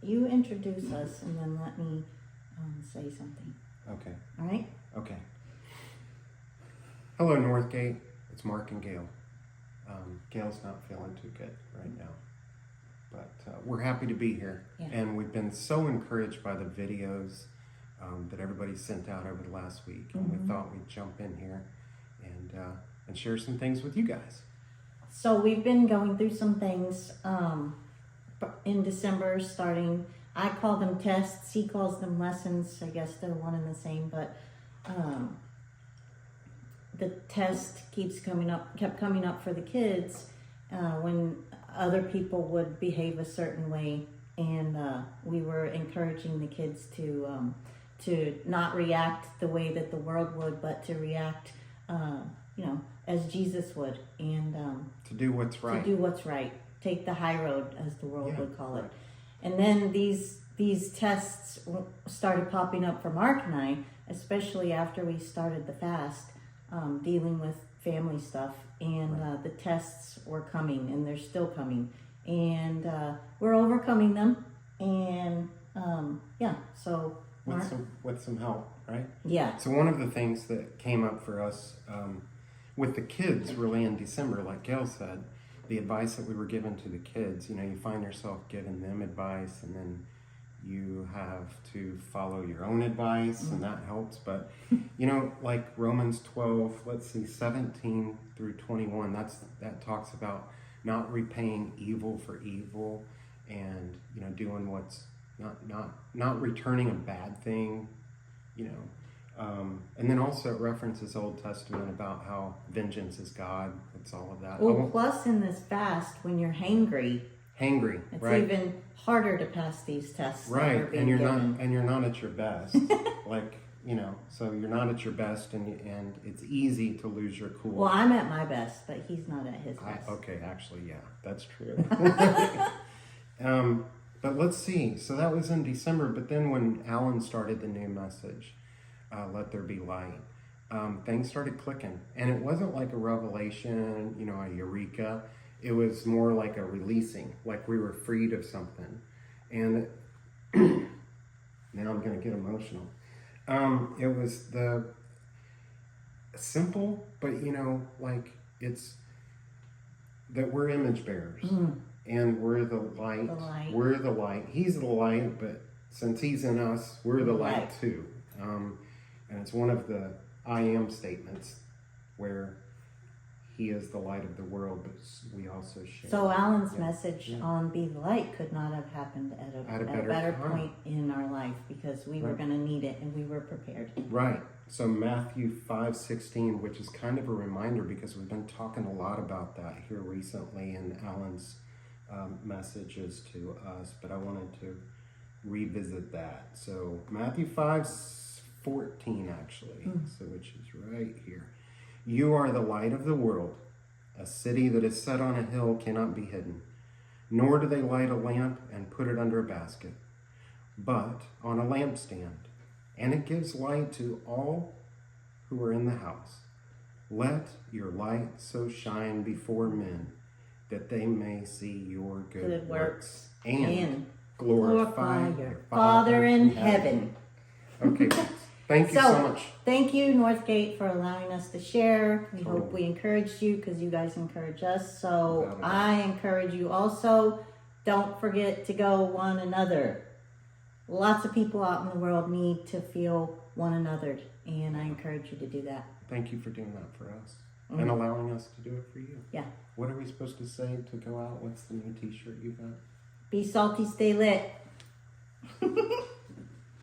you introduce us, and then let me say something. Okay. All right? Okay. Hello, Northgate. It's Mark and Gayle. Gayle's not feeling too good right now, but we're happy to be here. Yeah. And we've been so encouraged by the videos that everybody sent out over the last week. And we thought we'd jump in here and share some things with you guys. So we've been going through some things in December, starting, I call them tests, he calls them lessons. I guess they're one and the same, but the test kept coming up for the kids when other people would behave a certain way, and we were encouraging the kids to not react the way that the world would, but to react, as Jesus would, and to do what's right. To do what's right. Take the high road, as the world would call it. Right. And then these tests started popping up for Mark and I, especially after we started the fast, dealing with family stuff. And the tests were coming, and they're still coming. And we're overcoming them. And so Mark, with some help, right? Yeah. So one of the things that came up for us with the kids really in December, like Gayle said, the advice that we were given to the kids, you find yourself giving them advice, and then you have to follow your own advice, and that helps. But, like Romans 12, 17 through 21, that talks about not repaying evil for evil, and, doing what's not returning a bad thing, and then also it references Old Testament about how vengeance is God. It's all of that. Well, plus in this fast, when you're hangry, it's right? Even harder to pass these tests. Right, and you're not at your best. So you're not at your best, and it's easy to lose your cool. Well, I'm at my best, but he's not at his best. Okay, actually, yeah, that's true. But let's see. So that was in December, but then when Alan started the new message, Let There Be Light, things started clicking. And it wasn't like a revelation, a eureka. It was more like a releasing, like we were freed of something. And now I'm going to get emotional. It was the simple, but it's that we're image bearers. And we're the light. We're the light. He's the light, but since he's in us, we're the light too. And it's one of the I am statements where he is the light of the world, but we also share. So Alan's message on Be the Light could not have happened at a better point in our life, because we were going to need it, and we were prepared. Right. So Matthew 5:16, which is kind of a reminder, because we've been talking a lot about that here recently in Alan's messages to us, but I wanted to revisit that. So Matthew 5:14 actually, so which is right here. You are the light of the world. A city that is set on a hill cannot be hidden. Nor do they light a lamp and put it under a basket, but on a lampstand, and it gives light to all who are in the house. Let your light so shine before men that they may see your good works and glorify your Father in heaven. Okay, thank you so much. Thank you, Northgate, for allowing us to share. We hope we encouraged you, because you guys encourage us. So I encourage you also. Don't forget to go one another. Lots of people out in the world need to feel one another, and I encourage you to do that. Thank you for doing that for us and allowing us to do it for you. Yeah. What are we supposed to say to go out? What's the new t-shirt you got? Be salty, stay lit.